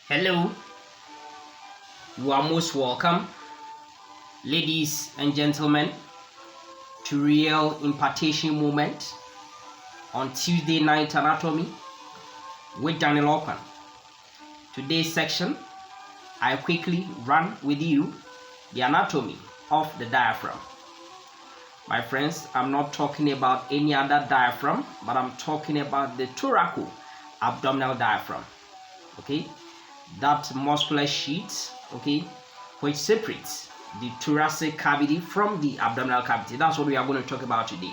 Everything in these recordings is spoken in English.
Hello, you are most welcome, ladies and gentlemen, to Real Impartation Moment on Tuesday Night Anatomy with Daniel Open. Today's section, I quickly run with you the anatomy of the diaphragm. My friends, I'm not talking about any other diaphragm, but I'm talking about the thoraco-abdominal diaphragm. Okay, that muscular sheet, okay, which separates the thoracic cavity from the abdominal cavity. That's what we are going to talk about today.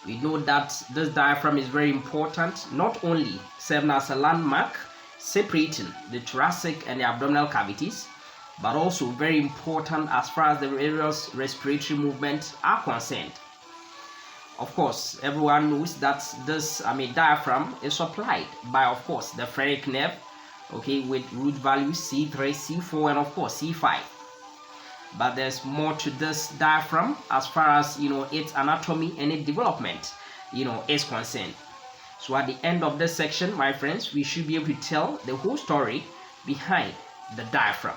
We know that this diaphragm is very important, not only serving as a landmark separating the thoracic and the abdominal cavities, but also very important as far as the various respiratory movements are concerned. Of course, everyone knows that this diaphragm is supplied by, of course, the phrenic nerve, okay, with root values C3, C4, and of course C5. But there's more to this diaphragm as far as its anatomy and its development is concerned. So at the end of this section, my friends, we should be able to tell the whole story behind the diaphragm.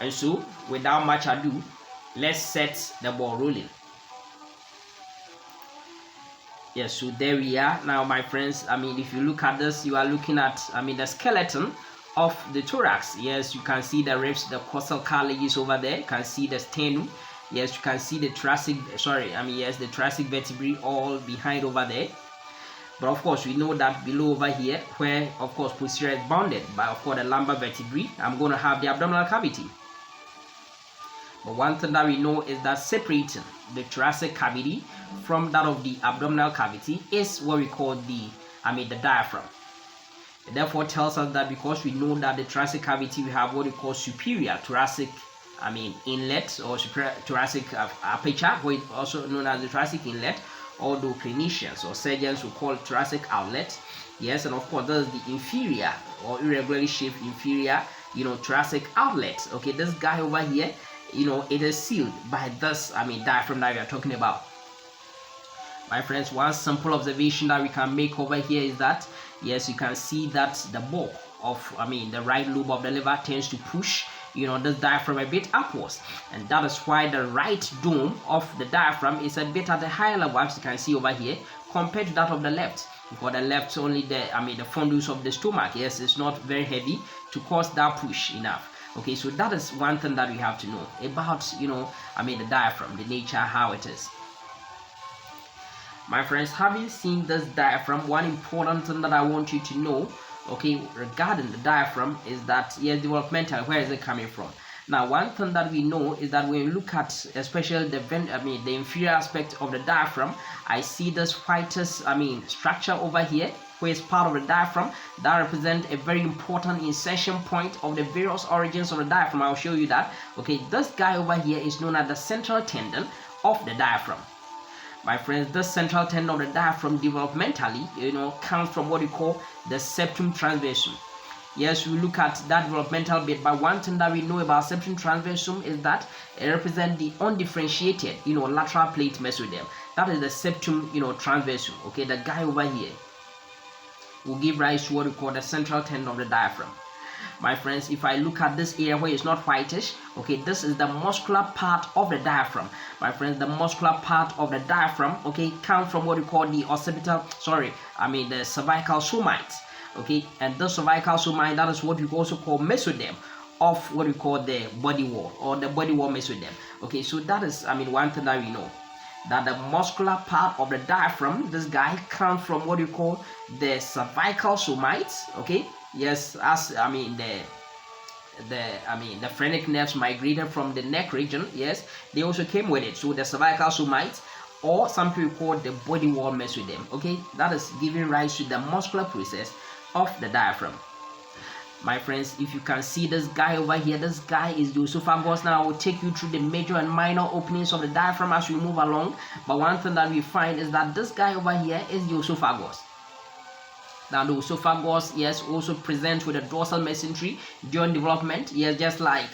And so, without much ado, let's set the ball rolling. Yes, so there we are. Now, my friends, if you look at this, you are looking at, the skeleton of the thorax. Yes, you can see the ribs, the costal cartilages over there. You can see the sternum. Yes, you can see the thoracic, the thoracic vertebrae all behind over there. But of course, we know that below over here, where, of course, posterior is bounded by, of course, the lumbar vertebrae, I'm going to have the abdominal cavity. But one thing that we know is that separating the thoracic cavity from that of the abdominal cavity is what we call the diaphragm. It therefore tells us that because we know that the thoracic cavity, we have what we call superior thoracic inlet or superior thoracic aperture, which is also known as the thoracic inlet, although clinicians or surgeons will call it thoracic outlet. Yes, and of course that is the inferior or irregularly shaped inferior thoracic outlet. Okay, this guy over here, it is sealed by this diaphragm that we are talking about. My friends, one simple observation that we can make over here is that, yes, you can see that the bulk of the right lobe of the liver tends to push this diaphragm a bit upwards, and that is why the right dome of the diaphragm is a bit at a higher level, as you can see over here, compared to that of the left. For the left, only the fundus of the stomach, yes, it's not very heavy to cause that push enough. Okay, so that is one thing that we have to know about the diaphragm, the nature, how it is. My friends, having seen this diaphragm, one important thing that I want you to know, okay, regarding the diaphragm is that, yes, developmental, where is it coming from? Now, one thing that we know is that when you look at especially the inferior aspect of the diaphragm, I see this whitish structure over here, which is part of the diaphragm that represents a very important insertion point of the various origins of the diaphragm. I'll show you that. Okay, this guy over here is known as the central tendon of the diaphragm. My friends, this central tendon of the diaphragm developmentally, comes from what we call the septum transversum. Yes, we look at that developmental bit, but one thing that we know about septum transversum is that it represents the undifferentiated, lateral plate mesoderm. That is the septum, transversum. Okay, the guy over here will give rise to what we call the central tendon of the diaphragm. My friends, if I look at this area where it's not whitish, okay, this is the muscular part of the diaphragm. My friends, the muscular part of the diaphragm, okay, comes from what we call the occipital, the cervical somites, okay, and the cervical somite, that is what we also call mesoderm of what we call the body wall or the body wall mesoderm. Okay, so that is, one thing that we know, that the muscular part of the diaphragm, this guy, comes from what we call the cervical somites. Okay, yes, as the phrenic nerves migrated from the neck region, yes, they also came with it. So the cervical somites, or some people call the body wall mesoderm. Okay, that is giving rise to the muscular process of the diaphragm. My friends, if you can see this guy over here, this guy is the esophagus. Now I will take you through the major and minor openings of the diaphragm as we move along. But one thing that we find is that this guy over here is the esophagus. Now the esophagus, yes, also presents with a dorsal mesentery during development. Yes, just like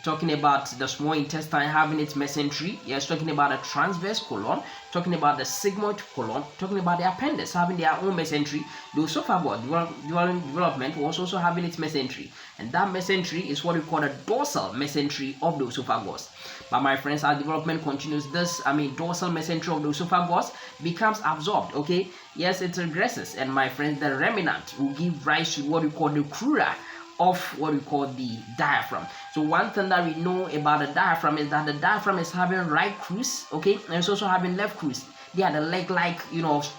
talking about the small intestine having its mesentery. Yes, talking about the transverse colon, talking about the sigmoid colon, talking about the appendix having their own mesentery. The esophagus during development was also having its mesentery, and that mesentery is what we call the dorsal mesentery of the esophagus. But my friends, as development continues, this dorsal mesentery of the esophagus becomes absorbed. Okay, yes, it regresses, and my friends, the remnant will give rise to what we call the crura of what we call the diaphragm. So one thing that we know about the diaphragm is that the diaphragm is having right cruise, okay, and it's also having left cruise. They are the leg-like,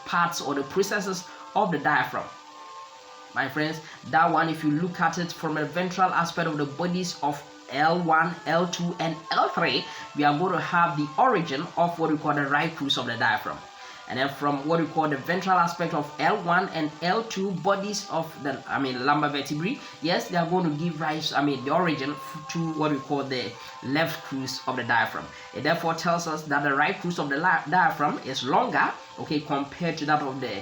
parts or the processes of the diaphragm. My friends, that one, if you look at it from a ventral aspect of the bodies of L1, L2, and L3, we are going to have the origin of what we call the right cruise of the diaphragm. And then from what we call the ventral aspect of L1 and L2 bodies of the lumbar vertebrae, yes, they are going to give rise, the origin to what we call the left cruise of the diaphragm. It therefore tells us that the right cruise of the diaphragm is longer, okay, compared to that of the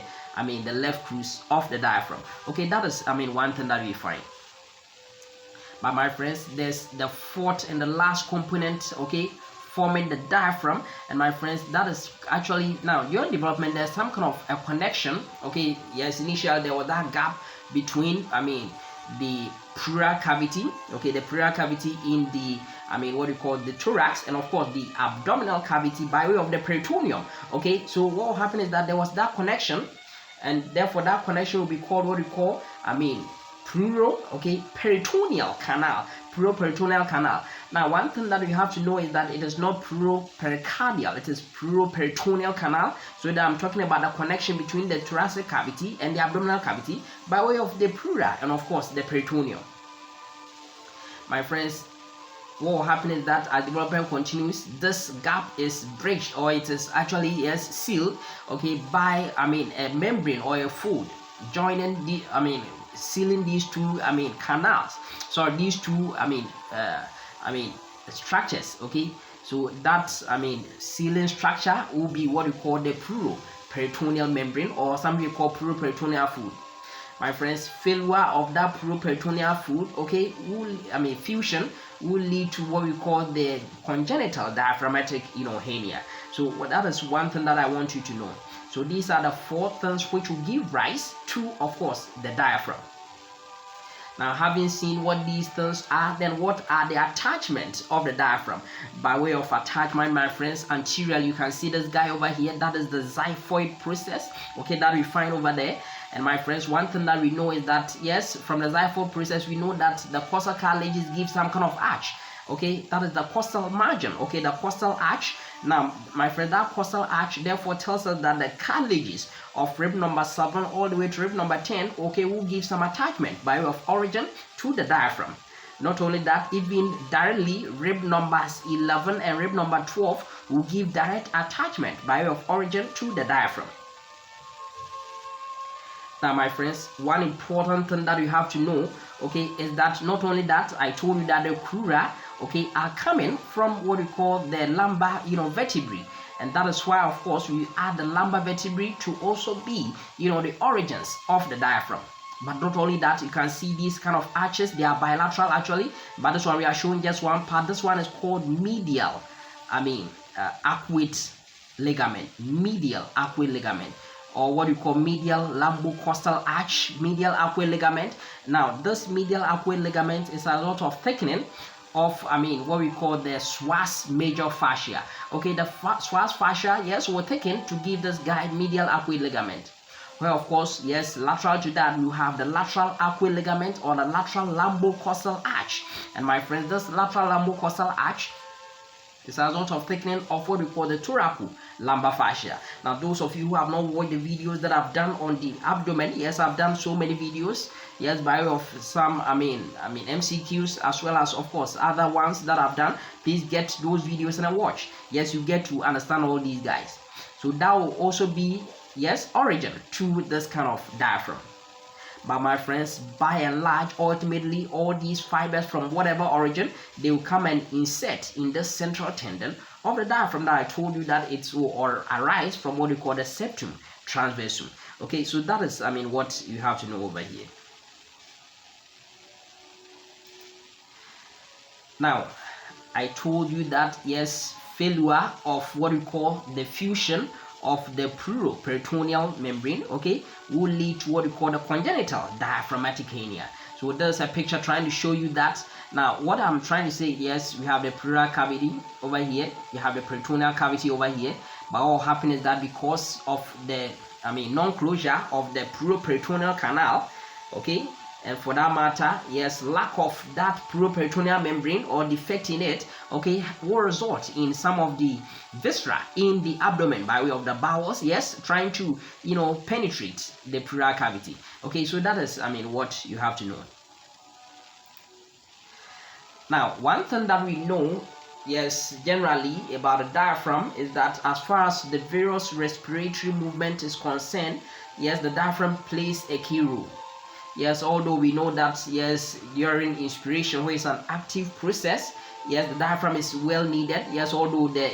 the left cruise of the diaphragm. Okay, that is one thing that we find. But my friends, there's the fourth and the last component, okay, forming the diaphragm. And my friends, that is actually, now during development, there's some kind of a connection. Okay, yes, initially there was that gap between the pleural cavity, okay, the pleural cavity in the what we call the thorax, and of course the abdominal cavity by way of the peritoneum. Okay, so what will happen is that there was that connection, and therefore that connection will be called what we call peritoneal canal. Pleuroperitoneal canal. Now, one thing that we have to know is that it is not pleuropericardial, it is pleuroperitoneal canal. So that I'm talking about the connection between the thoracic cavity and the abdominal cavity by way of the pleura and of course the peritoneum. My friends, what will happen is that as development continues, this gap is bridged, or it is actually sealed, okay, by a membrane or a fold joining the sealing these two canals. So these two structures, okay, so that sealing structure will be what we call the pleuroperitoneal membrane, or some people call pleuroperitoneal fold. My friends, failure of that pleuroperitoneal fold, okay, fusion will lead to what we call the congenital diaphragmatic hernia. So that is one thing that I want you to know. So these are the four things which will give rise to, of course, the diaphragm. Now, having seen what these things are, then what are the attachments of the diaphragm? By way of attachment, my friends, anterior, you can see this guy over here. That is the xiphoid process, okay, that we find over there. And my friends, one thing that we know is that, yes, from the xiphoid process, we know that the costal cartilages give some kind of arch. Okay, that is the costal margin, okay, the costal arch. Now, my friend, that costal arch therefore tells us that the cartilages of rib number 7 all the way to rib number 10, okay, will give some attachment by way of origin to the diaphragm. Not only that, even directly, rib numbers 11 and rib number 12 will give direct attachment by way of origin to the diaphragm. Now, my friends, one important thing that you have to know, okay, is that not only that, I told you that the crura, okay, are coming from what we call the lumbar, vertebrae, and that is why, of course, we add the lumbar vertebrae to also be, the origins of the diaphragm. But not only that, you can see these kind of arches, they are bilateral actually, but this one we are showing just one part. This one is called medial, arcuate ligament, medial arcuate ligament, or what you call medial lumbocostal arch, medial arcuate ligament. Now, this medial arcuate ligament is a lot of thickening of what we call the psoas major fascia. Okay, the psoas fascia, yes, were taken to give this guy medial arcuate ligament. Well, of course, yes, lateral to that you have the lateral arcuate ligament or the lateral lumbocostal arch. And my friends, this lateral lumbocostal arch is a lot of thickening of what we call the thoracolumbar fascia. Now, those of you who have not watched the videos that I've done on the abdomen, yes, I've done so many videos, yes, by way of some MCQs, as well as, of course, other ones that I've done. Please get those videos and watch. Yes, you get to understand all these guys. So that will also be, yes, origin to this kind of diaphragm. But my friends, by and large, ultimately, all these fibers from whatever origin, they will come and insert in the central tendon of the diaphragm that I told you that it will arise from what we call the septum transversum. Okay, so that is, what you have to know over here. Now, I told you that yes, failure of what we call the fusion of the peritoneal membrane, okay, will lead to what we call the congenital diaphragmatic hernia. So there's a picture trying to show you that. Now, what I'm trying to say, yes, we have the pleural cavity over here, you have the peritoneal cavity over here, but what happens is that because of the non-closure of the peritoneal canal, okay, and for that matter, yes, lack of that peritoneal membrane or defect in it, okay, will result in some of the viscera in the abdomen by way of the bowels, yes, trying to, penetrate the pleural cavity. Okay, so that is, what you have to know. Now, one thing that we know, yes, generally about the diaphragm is that as far as the various respiratory movement is concerned, yes, the diaphragm plays a key role. Yes, although we know that yes, during inspiration, where it's an active process, yes, the diaphragm is well needed. Yes, although the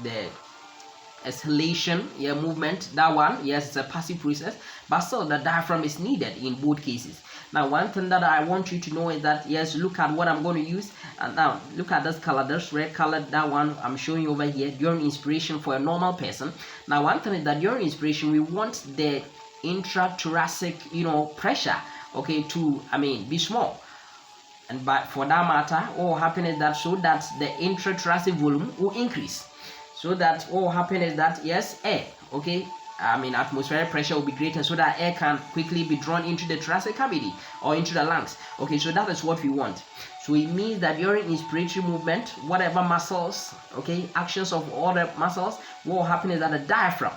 the exhalation, movement, that one, yes, it's a passive process, but still the diaphragm is needed in both cases. Now, one thing that I want you to know is that yes, look at what I'm going to use, and now look at this color, this red color, that one I'm showing you over here during inspiration for a normal person. Now, one thing is that during inspiration, we want the intrathoracic pressure, okay, to be small, and but for that matter, what will happen is that so that the intrathoracic volume will increase, so that what will happen is that yes, air, okay, atmospheric pressure will be greater, so that air can quickly be drawn into the thoracic cavity or into the lungs. Okay, so that is what we want. So it means that during inspiratory movement, whatever muscles, okay, actions of all the muscles, what will happen is that the diaphragm,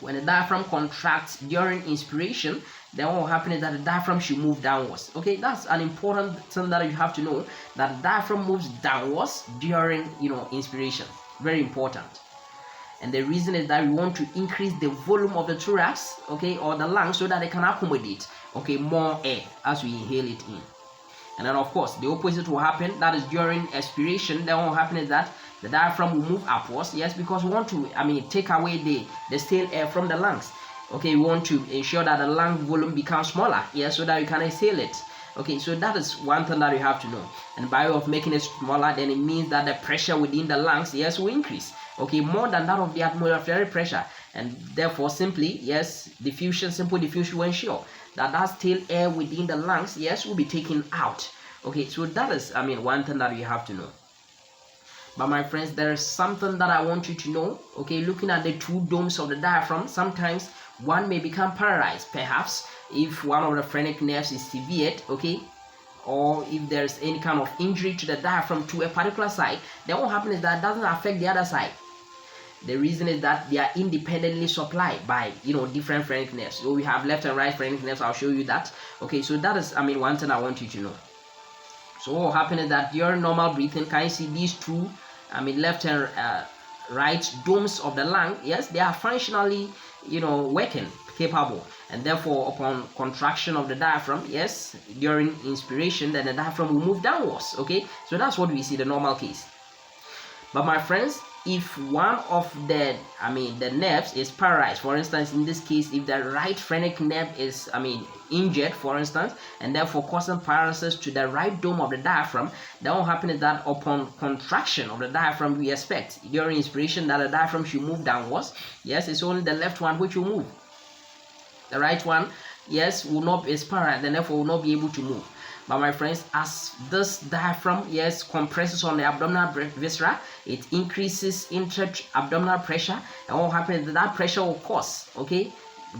when the diaphragm contracts during inspiration, then what will happen is that the diaphragm should move downwards. Okay, that's an important thing that you have to know, that the diaphragm moves downwards during inspiration. Very important. And the reason is that we want to increase the volume of the thorax, okay, or the lungs, so that they can accommodate, okay, more air as we inhale it in. And then of course the opposite will happen, that is during expiration. Then what will happen is that the diaphragm will move upwards, yes, because we want to take away the stale air from the lungs. Okay, we want to ensure that the lung volume becomes smaller, yes, so that you can exhale it. Okay, so that is one thing that you have to know. And by way of making it smaller, then it means that the pressure within the lungs, yes, will increase, okay, more than that of the atmospheric pressure, and therefore simply, yes, simple diffusion will ensure that that stale air within the lungs, yes, will be taken out. Okay, so that is one thing that you have to know. But my friends, there is something that I want you to know. Okay, looking at the two domes of the diaphragm, sometimes one may become paralyzed, perhaps if one of the phrenic nerves is severed, okay, or if there's any kind of injury to the diaphragm to a particular side. Then what happens is that it doesn't affect the other side. The reason is that they are independently supplied by different phrenic nerves. So we have left and right phrenic nerves. I'll show you that. Okay, so that is one thing I want you to know. So what will happen is that during normal breathing, can you see these two left and right domes of the lung? Yes, they are functionally working, capable, and therefore upon contraction of the diaphragm, yes, during inspiration, then the diaphragm will move downwards. Okay, so that's what we see the normal case. But my friends, if one of the nerves is paralyzed, for instance, in this case, if the right phrenic nerve is injured, for instance, and therefore causing paralysis to the right dome of the diaphragm, then what happens is that upon contraction of the diaphragm, we expect during inspiration that the diaphragm should move downwards. Yes, it's only the left one which will move. The right one, yes, will not is paralyzed, and therefore will not be able to move. But my friends, as this diaphragm, yes, compresses on the abdominal viscera, it increases intra-abdominal pressure, and what happens is that pressure will cause, okay,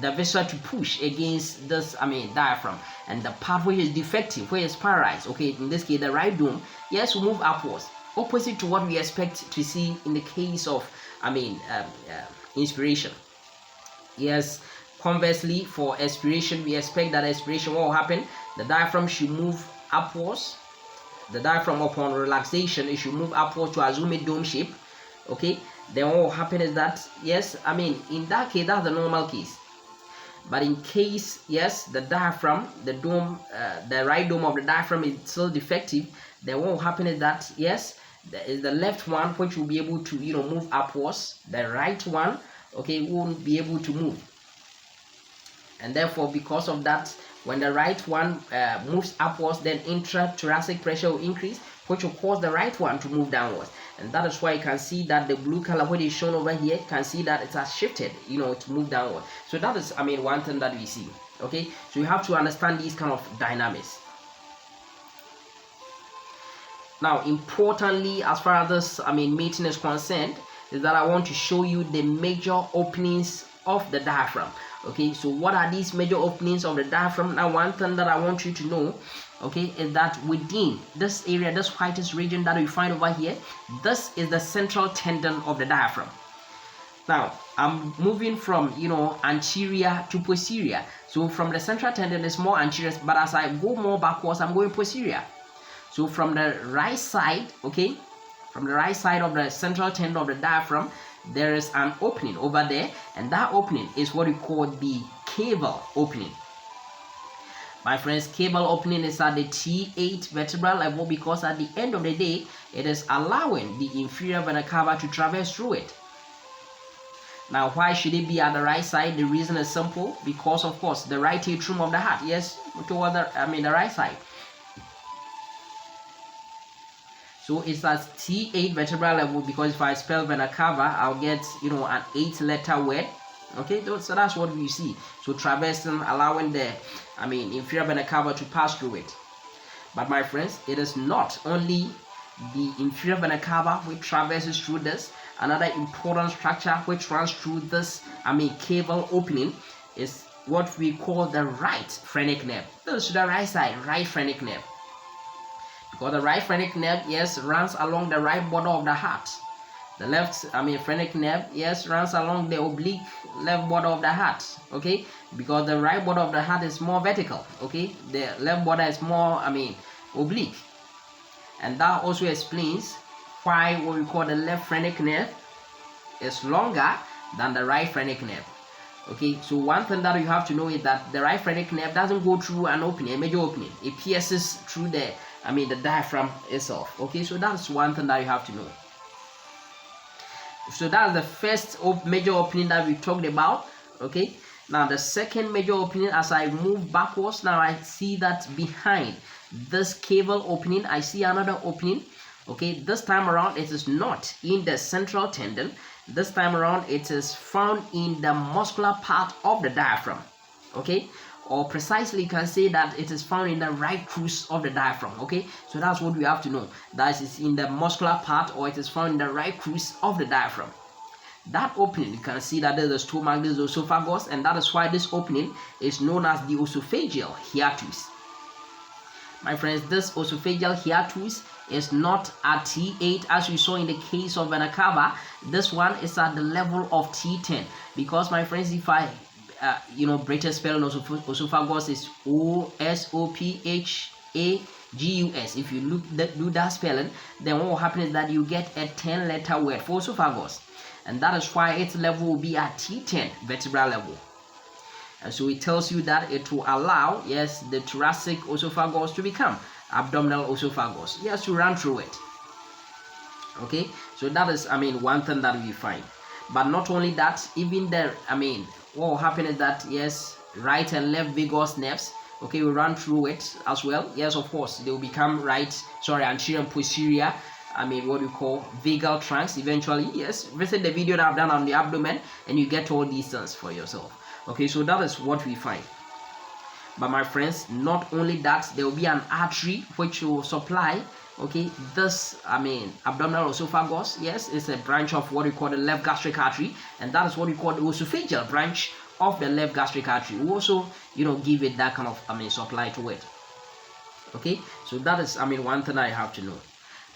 the viscera to push against this diaphragm, and the part where is defective, where is paralyzed, okay, in this case the right dome, yes, will move upwards, opposite to what we expect to see in the case of inspiration. Yes, conversely, for expiration, we expect that expiration, what will happen? The diaphragm should move upwards. The diaphragm, upon relaxation, it should move upwards to assume a dome shape. Okay, then what will happen is that, yes, in that case, that's the normal case. But in case, yes, the diaphragm, the dome, the right dome of the diaphragm is still defective, then what will happen is that, yes, there is the left one which will be able to move upwards. The right one, okay, won't be able to move. And therefore, because of that, When the right one moves upwards, then intrathoracic pressure will increase, which will cause the right one to move downwards. And that is why you can see that the blue color, what is shown over here, you can see that it has shifted, to move downward. So that is, one thing that we see. Okay, so you have to understand these kind of dynamics. Now, importantly, as far as this, mating is concerned, is that I want to show you the major openings of the diaphragm. Okay, so what are these major openings of the diaphragm? Now, one thing that I want you to know, okay, is that within this area, this whitish region that we find over here, this is the central tendon of the diaphragm. Now, I'm moving from, anterior to posterior. So from the central tendon is more anterior, but as I go more backwards, I'm going posterior. So from the right side, okay, from the right side of the central tendon of the diaphragm, there is an opening over there, and that opening is what we call the caval opening. My friends, caval opening is at the T8 vertebral level because at the end of the day, it is allowing the inferior vena cava to traverse through it. Now, why should it be at the right side? The reason is simple, because of course the right atrium of the heart, yes, toward the right side. So it's at T8 vertebral level because if I spell vena cava, I'll get an 8-letter word. Okay, so that's what we see. So traversing, allowing the inferior vena cava to pass through it. But my friends, it is not only the inferior vena cava which traverses through this. Another important structure which runs through this caval opening is what we call the right phrenic nerve. This is the right side, right phrenic nerve. Because the right phrenic nerve, yes, runs along the right border of the heart. The left, phrenic nerve, yes, runs along the oblique left border of the heart. Okay, because the right border of the heart is more vertical. Okay, the left border is more, oblique, and that also explains why what we call the left phrenic nerve is longer than the right phrenic nerve. Okay, so one thing that you have to know is that the right phrenic nerve doesn't go through an opening, a major opening. It pierces through the diaphragm itself. Okay, so that's one thing that you have to know. So that's the first major opening that we talked about. Okay, now the second major opening, as I move backwards, now I see that behind this caval opening, I see another opening. Okay, this time around it is not in the central tendon. This time around it is found in the muscular part of the diaphragm. Okay, or precisely you can say that it is found in the right cruce of the diaphragm. Okay, so that's what we have to know, that is in the muscular part, or it is found in the right cruce of the diaphragm. That opening, you can see that there is the stomach, there is the esophagus, and that is why this opening is known as the esophageal hiatus. My friends, this esophageal hiatus is not at T8 as we saw in the case of vena cava. This one is at the level of T10, because my friends, if I British spelling esophagus is OSOPHAGUS. If you do that spelling, then what will happen is that you get a 10-letter word for esophagus, and that is why its level will be at T10 vertebral level. And so it tells you that it will allow, yes, the thoracic esophagus to become abdominal esophagus, yes, to run through it. Okay, so that is one thing that we find. But not only that, even the what will happen is that, yes, right and left vagus nerves, okay, we run through it as well. Yes, of course, they will become anterior and posterior, what we call vagal trunks eventually. Yes, visit the video that I've done on the abdomen and you get all these things for yourself. Okay, so that is what we find. But my friends, not only that, there will be an artery which will supply, okay, this abdominal esophagus. Yes, it's a branch of what we call the left gastric artery, and that is what we call the esophageal branch of the left gastric artery. We also give it that kind of supply to it. Okay, so that is one thing I have to know.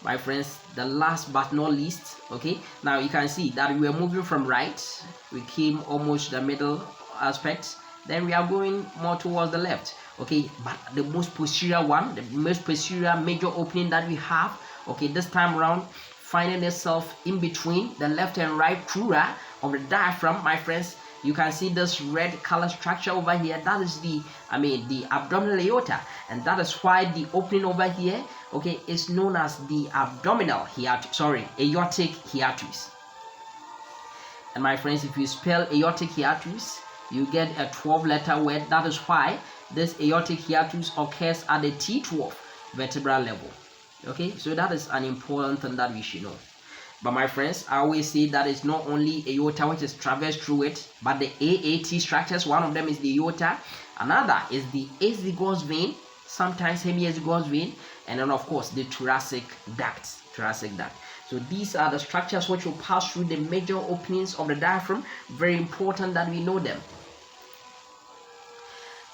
My friends, the last but not least, okay, now you can see that we are moving from right, we came almost the middle aspect, then we are going more towards the left. Okay, but the most posterior one, the most posterior major opening that we have, okay, this time around finding itself in between the left and right crura of the diaphragm. My friends, you can see this red color structure over here. That is the abdominal aorta, and that is why the opening over here, okay, is known as the abdominal hiatus, aortic hiatus. And my friends, if you spell aortic hiatus, you get a 12-letter word. That is why this aortic hiatus occurs at the T12 vertebral level. Okay, so that is an important thing that we should know. But my friends, I always say that it's not only aorta which is traversed through it, but the AAT structures. One of them is the aorta, another is the azygos vein, sometimes hemiazygos vein, and then of course the thoracic duct. So these are the structures which will pass through the major openings of the diaphragm. Very important that we know them.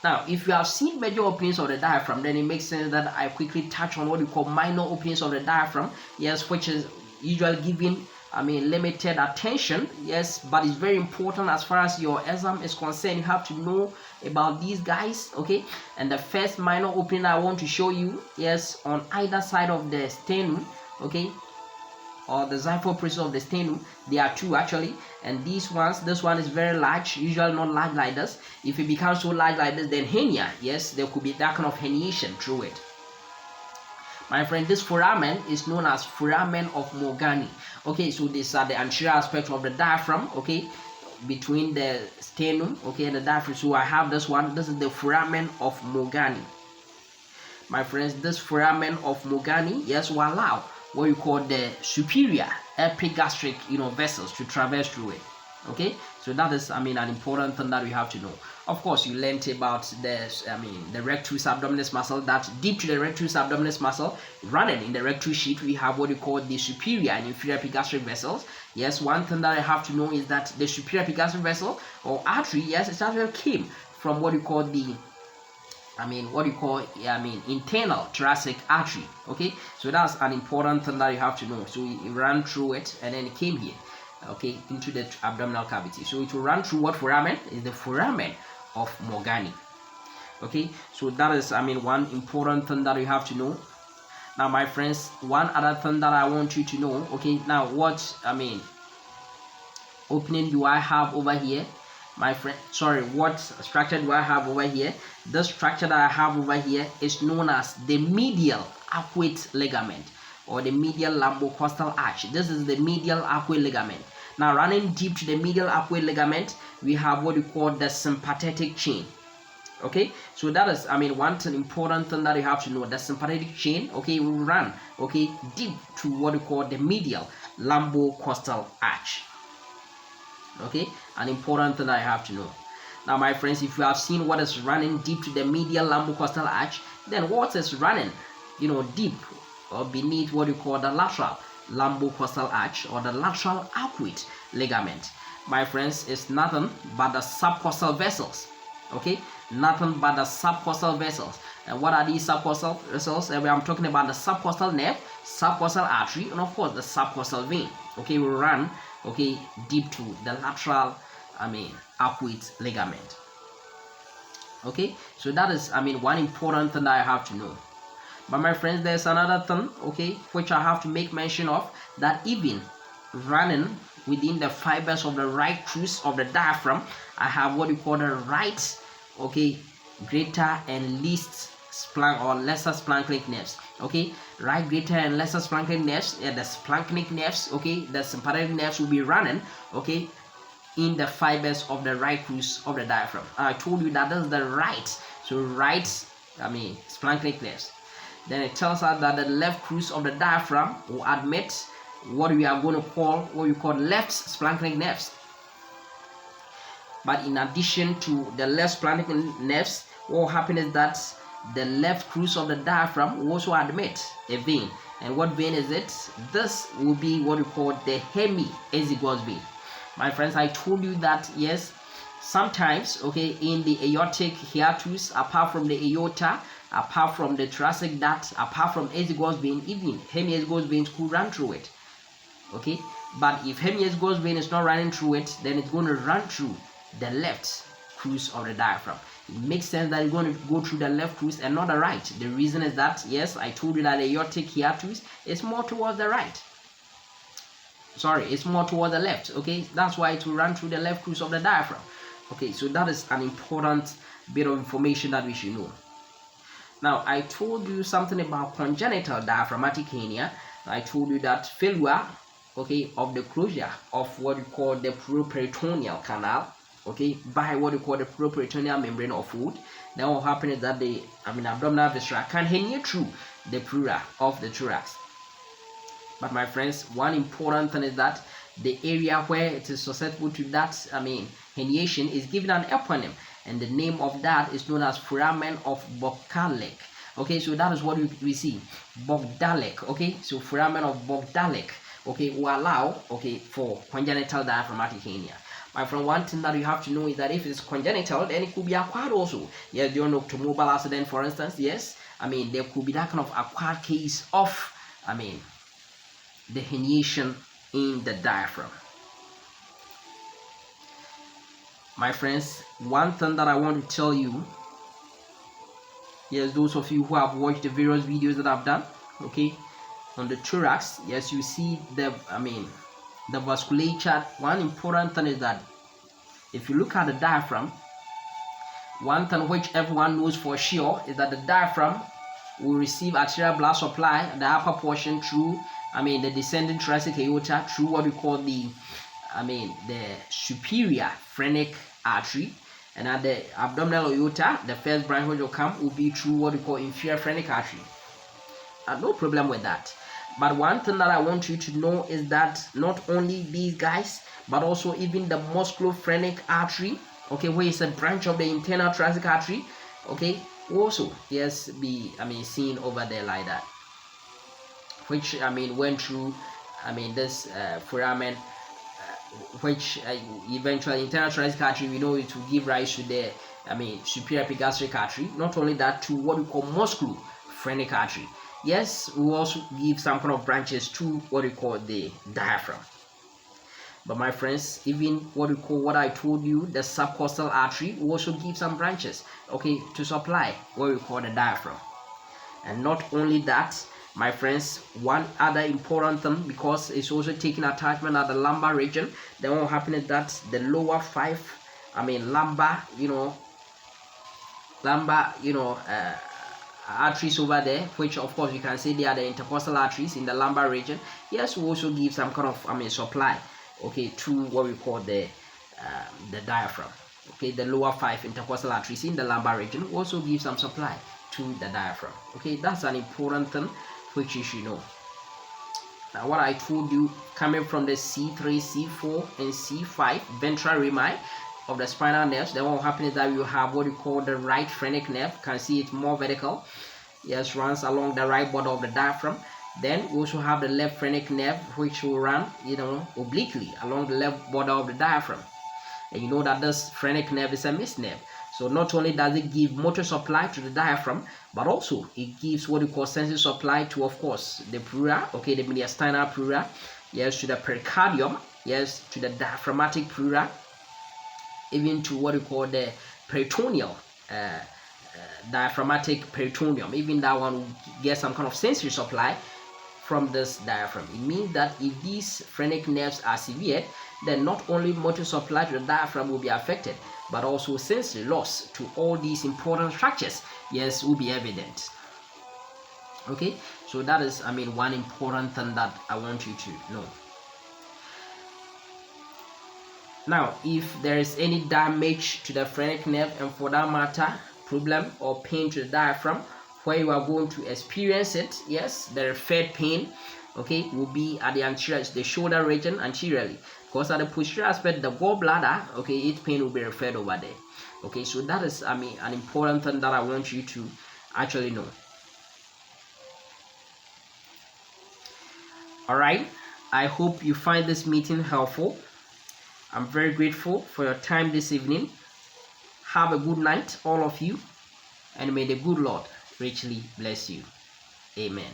Now, if you have seen major openings of the diaphragm, then it makes sense that I quickly touch on what we call minor openings of the diaphragm. Yes, which is usually given, limited attention. Yes, but it's very important as far as your exam is concerned. You have to know about these guys. Okay, and the first minor opening I want to show you, yes, on either side of the sternum. Okay, or the xiphoid process of the sternum. There are two actually, and this one is very large, usually not large like this. If it becomes so large like this, then hernia, yes, there could be that kind of herniation through it. My friend, this foramen is known as foramen of Morgani. Okay, so these are the anterior aspects of the diaphragm, okay, between the sternum, okay, and the diaphragm. So I have this one. This is the foramen of Morgani. My friends, this foramen of Morgani, yes, will allow what you call the superior epigastric vessels to traverse through it. Okay, so that is an important thing that we have to know. Of course, you learned about the rectus abdominis muscle. That deep to the rectus abdominis muscle, running in the rectus sheath, we have what you call the superior and inferior epigastric vessels. Yes, one thing that I have to know is that the superior epigastric vessel or artery, yes, it actually came from what you call the internal thoracic artery. Okay, so that's an important thing that you have to know. So it ran through it and then it came here, okay, into the abdominal cavity. So it will run through what foramen is the foramen of Morgani. Okay, so that is one important thing that you have to know. Now my friends, one other thing that I want you to know. Okay, now what opening do I have over here? My friend, what structure do I have over here? The structure that I have over here is known as the medial arcuate ligament or the medial lumbocostal arch. This is the medial arcuate ligament. Now, running deep to the medial arcuate ligament, we have what we call the sympathetic chain. Okay, so that is one important thing that you have to know. The sympathetic chain, okay, will run deep to what we call the medial lumbocostal arch. Okay, an important thing that I have to know. Now my friends, if you have seen what is running deep to the medial lumbocostal arch, then what is running deep or beneath what you call the lateral lumbocostal arch or the lateral arcuate ligament, my friends, is nothing but the subcostal vessels. Okay, nothing but the subcostal vessels. And what are these subcostal vessels? I'm talking about the subcostal nerve, subcostal artery, and of course the subcostal vein. Okay, we run deep to the lateral arcuate ligament. Okay, so that is one important thing that I have to know. But my friends, there's another thing, okay, which I have to make mention of, that even running within the fibers of the right crus of the diaphragm, I have what we call the right, greater and least or lesser splanchnic nerves. Okay, right greater and lesser splanchnic nerves, the splanchnic nerves, the sympathetic nerves will be running, in the fibers of the right crus of the diaphragm. I told you that is the right, so right, splanchnic nerves. Then it tells us that the left crus of the diaphragm will admit what we are going to call left splanchnic nerves. But in addition to the left splanchnic nerves, what will happen is that the left crus of the diaphragm will also admit a vein. And what vein is it? This will be what we call the hemiazygos vein. My friends, I told you that yes, sometimes in the aortic hiatus, apart from the aorta, apart from the thoracic duct, apart from azygos vein, even hemiazygos veins could run through it. Okay, but if hemiazygos vein is not running through it, then it's going to run through the left crus of the diaphragm. It makes sense that it's going to go through the left crus and not the right. The reason is that yes, I told you that the aortic hiatus is more towards the right. It's more towards the left. Okay, that's why it will run through the left crus of the diaphragm. Okay, so that is an important bit of information that we should know. Now, I told you something about congenital diaphragmatic hernia. I told you that failure, of the closure of what we call the peritoneal canal, okay, by what we call the properitoneal membrane or fluid. Then what happens is that the abdominal viscera can herniate through the pleura of the thorax. But my friends, one important thing is that the area where it is susceptible to that herniation is given an eponym, and the name of that is known as foramen of Bogdalek. Okay, so that is what we see, Bogdalek. Okay, so foramen of Bogdalek, okay, will allow, okay, for congenital diaphragmatic hernia. My friend, one thing that you have to know is that if it's congenital, then it could be acquired also. Yes, during automobile accident, for instance, yes, there could be that kind of acquired case of, the herniation in the diaphragm. My friends, one thing that I want to tell you, yes, those of you who have watched the various videos that I've done, okay, on the thorax, yes, you see the vasculature. One important thing is that if you look at the diaphragm, one thing which everyone knows for sure is that the diaphragm will receive arterial blood supply, the upper portion, through the descending thoracic aorta, through what we call the superior phrenic artery, and at the abdominal aorta, the first branch which will come will be through what we call inferior phrenic artery. No problem with that. But one thing that I want you to know is that not only these guys, but also even the musculophrenic artery, okay, where is a branch of the internal thoracic artery, okay, also yes be seen over there like that, which went through this foramen, which eventually internal thoracic artery, we know it will give rise to the superior epigastric artery. Not only that, to what we call musculophrenic artery. Yes, we will also give some kind of branches to what we call the diaphragm. But my friends, even what I told you, the subcostal artery, will also give some branches, okay, to supply what we call the diaphragm. And not only that, my friends, one other important thing, because it's also taking attachment at the lumbar region, then what will happen is that the lower 5 lumbar arteries over there, which of course you can say they are the intercostal arteries in the lumbar region, yes, will also give some kind of supply, okay, to what we call the diaphragm. Okay, the lower 5 intercostal arteries in the lumbar region will also give some supply to the diaphragm. Okay, that's an important thing which you should know. Now, what I told you, coming from the C3, C4, and C5 ventral rami of the spinal nerves, then what will happen is that you have what you call the right phrenic nerve. You can see it more vertical, yes, runs along the right border of the diaphragm. Then we also have the left phrenic nerve, which will run obliquely along the left border of the diaphragm. And you know that this phrenic nerve is a mixed nerve. So not only does it give motor supply to the diaphragm, but also it gives what we call sensory supply to, of course, the pleura, okay, the mediastinal pleura, yes, to the pericardium, yes, to the diaphragmatic pleura, even to what we call the peritoneal, diaphragmatic peritoneum. Even that one will get some kind of sensory supply from this diaphragm. It means that if these phrenic nerves are severed, then not only motor supply to the diaphragm will be affected, but also sensory loss to all these important structures, yes, will be evident. Okay, so that is one important thing that I want you to know. Now, if there is any damage to the phrenic nerve, and for that matter, problem or pain to the diaphragm, where you are going to experience it, yes, the referred pain, okay, will be at the anterior, the shoulder region anteriorly. Because at the posterior aspect, the gallbladder, okay, its pain will be referred over there. Okay, so that is an important thing that I want you to actually know. All right, I hope you find this meeting helpful. I'm very grateful for your time this evening. Have a good night, all of you, and may the good Lord richly bless you. Amen.